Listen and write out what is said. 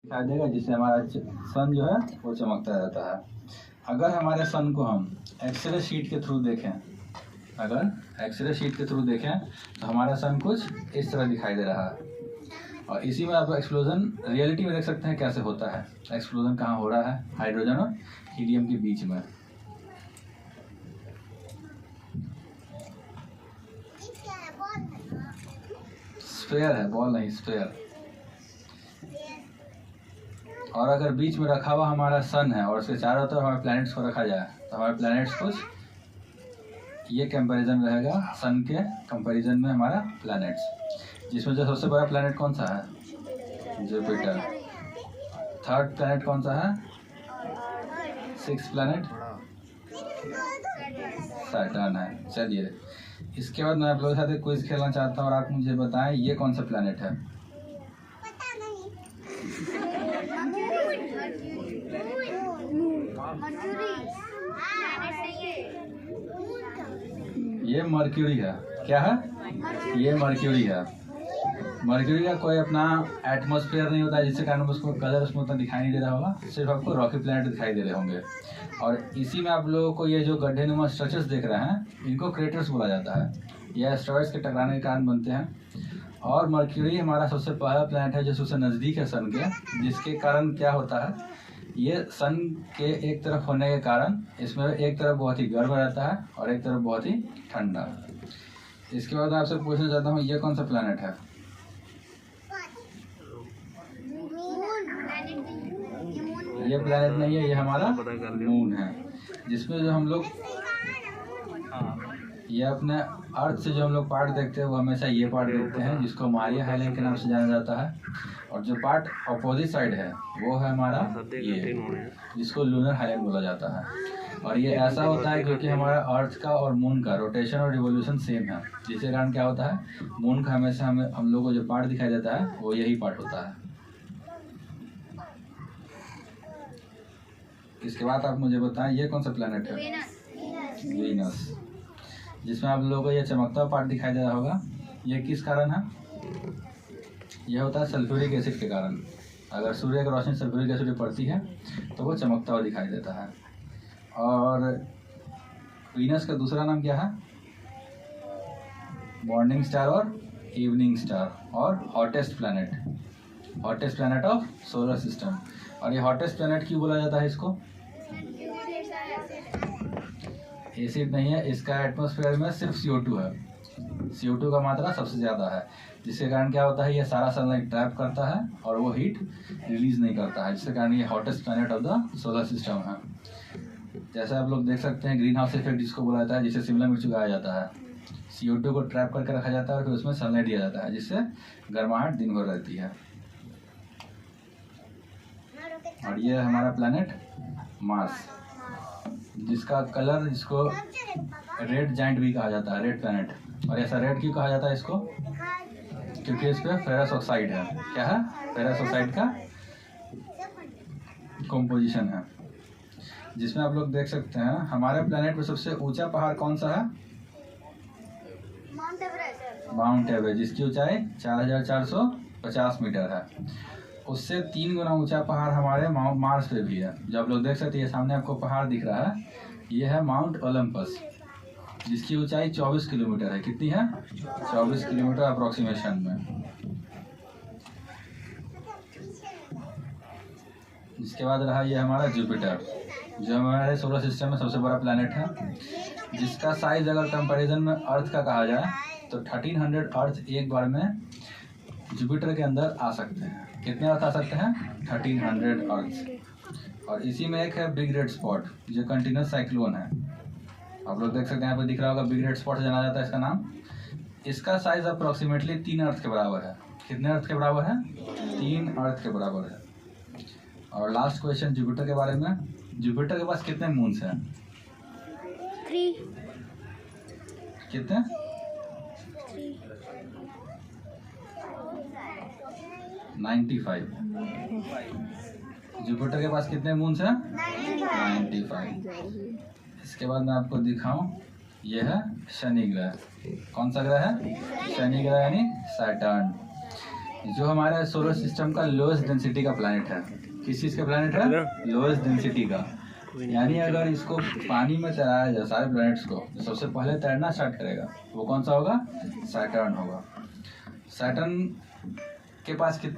दिखाई देगा, जिससे हमारा सन जो है वो चमकता रहता है। अगर हमारे सन को हम एक्सरे शीट के थ्रू देखें, तो हमारा सन कुछ इस तरह दिखाई दे रहा है। और इसी में आप एक्सप्लोजन रियलिटी में देख सकते हैं कैसे होता है। एक्सप्लोजन कहाँ हो रहा है? हाइड्रोजन और हीलियम के बीच में। स्फेयर है, बॉल नहीं, स्फेयर। और अगर बीच में रखा हुआ हमारा सन है और उसके चारों तरफ हमारे प्लैनेट्स को रखा जाए, तो हमारे प्लैनेट्स कुछ ये कंपैरिजन रहेगा सन के कंपैरिजन में हमारा प्लैनेट्स। जिसमें जो सबसे बड़ा प्लैनेट कौन सा है? जुपिटर। थर्ड प्लैनेट कौन सा है? सिक्स्थ प्लैनेट सैटर्न है। चलिए, इसके बाद मैं आप लोगों के साथ एक क्विज खेलना चाहता हूँ और आप मुझे बताएं ये कौन सा प्लैनेट है। ये मर्क्यूरी है। क्या है? ये मर्क्यूरी है। मर्क्यूरी का कोई अपना एटमॉस्फेयर नहीं होता, जिसके कारण उसको कलर उसमें उतना दिखाई नहीं दे रहा होगा, सिर्फ आपको रॉकी प्लैनेट दिखाई दे रहे होंगे। और इसी में आप लोगों को ये जो गड्ढे नुमा स्ट्रक्चर्स देख रहे हैं, इनको क्रेटर्स बोला जाता है। यह एस्टेरॉइड्स के टकराने के कारण बनते हैं। और मर्क्यूरी हमारा सबसे पहला प्लैनेट है जो सबसे नज़दीक है सन के, जिसके कारण क्या होता है, ये सन के एक तरफ होने के कारण इसमें एक तरफ बहुत ही गर्म रहता है और एक तरफ बहुत ही ठंडा। इसके बाद आपसे पूछना चाहता हूँ ये कौन सा प्लैनेट है? ये प्लैनेट नहीं है, ये हमारा मून है। जिसमें जो हम लोग ये अपने अर्थ से जो हम लोग पार्ट देखते हैं वो हमेशा ये पार्ट देखते हैं, जिसको मारिया हाइलैंड के नाम से जाना जाता है। और जो पार्ट अपोजिट साइड है वो है हमारा ये, जिसको लूनर हाइलैंड बोला जाता है। और ये ऐसा होता है क्योंकि हमारा अर्थ का और मून का रोटेशन और रिवोल्यूशन सेम है, जिसके कारण क्या होता है, मून का हमेशा हम लोग को जो पार्ट दिखाई देता है वो यही पार्ट होता है। इसके बाद आप मुझे बताएं ये कौन सा प्लैनेट है? वीनस। जिसमें आप लोगों को ये चमकता पार्ट दिखाई दे रहा होगा, ये किस कारण है? यह होता है सल्फ्यूरिक एसिड के कारण। अगर सूर्य की रोशनी सल्फ्यूरिक एसिड पर पड़ती है तो वो चमकता हुआ दिखाई देता है। और वीनस का दूसरा नाम क्या है? मॉर्निंग स्टार और इवनिंग स्टार और hottest planet of solar system. और ये हॉटेस्ट प्लैनेट क्यों बोला जाता है इसको? एसिड नहीं है, इसका एटमॉस्फेयर में सिर्फ CO2 है। CO2 का मात्रा सबसे ज़्यादा है, जिसके कारण क्या होता है, ये सारा सनलाइट ट्रैप करता है और वो हीट रिलीज नहीं करता है, जिसके कारण ये hottest planet of the solar system है। जैसे आप लोग देख सकते हैं ग्रीन हाउस इफेक्ट जिसको बोला जाता है, जिसे शिमला मिर्च उगाया जाता है। CO2 को ट्रैप करके रखा जाता है और फिर उसमें सनलाइट दिया जाता है, जिससे गर्माहट दिन भर रहती है। और ये है हमारा प्लैनेट मार्स, जिसका कलर, जिसको रेड जाइंट भी कहा जाता है, रेड प्लैनेट। और ऐसा रेड क्यों कहा जाता है इसको? क्योंकि इस पे फेरस ऑक्साइड है। क्या है? फेरस ऑक्साइड का कंपोजिशन है। जिसमें आप लोग देख सकते हैं हमारे प्लैनेट पे सबसे ऊंचा पहाड़ कौन सा है? माउंट एवरेस्ट, जिसकी ऊंचाई 4450 मीटर है। उससे 3 गुना ऊंचा पहाड़ हमारे मार्स पे भी है। जो आप लोग देख सकते हैं, सामने आपको पहाड़ दिख रहा है, ये है माउंट ओलंपस, जिसकी ऊंचाई 24 किलोमीटर है। कितनी है? 24 किलोमीटर अप्रोक्सीमेशन में। इसके बाद रहा ये हमारा जुपिटर, जो हमारे सोलर सिस्टम में सबसे बड़ा प्लैनेट है, जिसका साइज अगर कंपैरिजन में अर्थ का कहा जाए तो 1300 अर्थ एक बार में जुपिटर के अंदर आ सकते हैं। कितने अर्थ आ सकते हैं? 1300 अर्थ। और इसी में एक है बिग रेड स्पॉट, जो कंटिन्यूस साइक्लोन है। आप लोग देख सकते हैं यहाँ पे दिख रहा होगा, बिग रेड स्पॉट से जाना जाता है इसका नाम। इसका साइज अप्रोक्सीमेटली 3 अर्थ के बराबर है। कितने अर्थ के बराबर है? 3 अर्थ के बराबर है। और लास्ट क्वेश्चन जुपिटर के बारे में। जुपिटर के पास कितने मून्स हैं? 3। कितने? 95। जुपिटर के पास कितने मून्स हैं? 95। इसके बाद मैं आपको दिखाऊं, ये है शनि ग्रह। कौन सा ग्रह है? शनि ग्रह यानी सैटर्न। जो हमारे सोलर सिस्टम का लोएस्ट डेंसिटी का प्लैनेट है, किस चीज का प्लैनेट है? लोएस्ट डेंसिटी का। यानी अगर इसको पानी में तैराया जाए सारे प्लैनेट्स को, तो सबसे पहले तैरना स्टार्ट करेगा वो कौन सा होगा? सैटर्न होगा। सैटर्न के पास कितने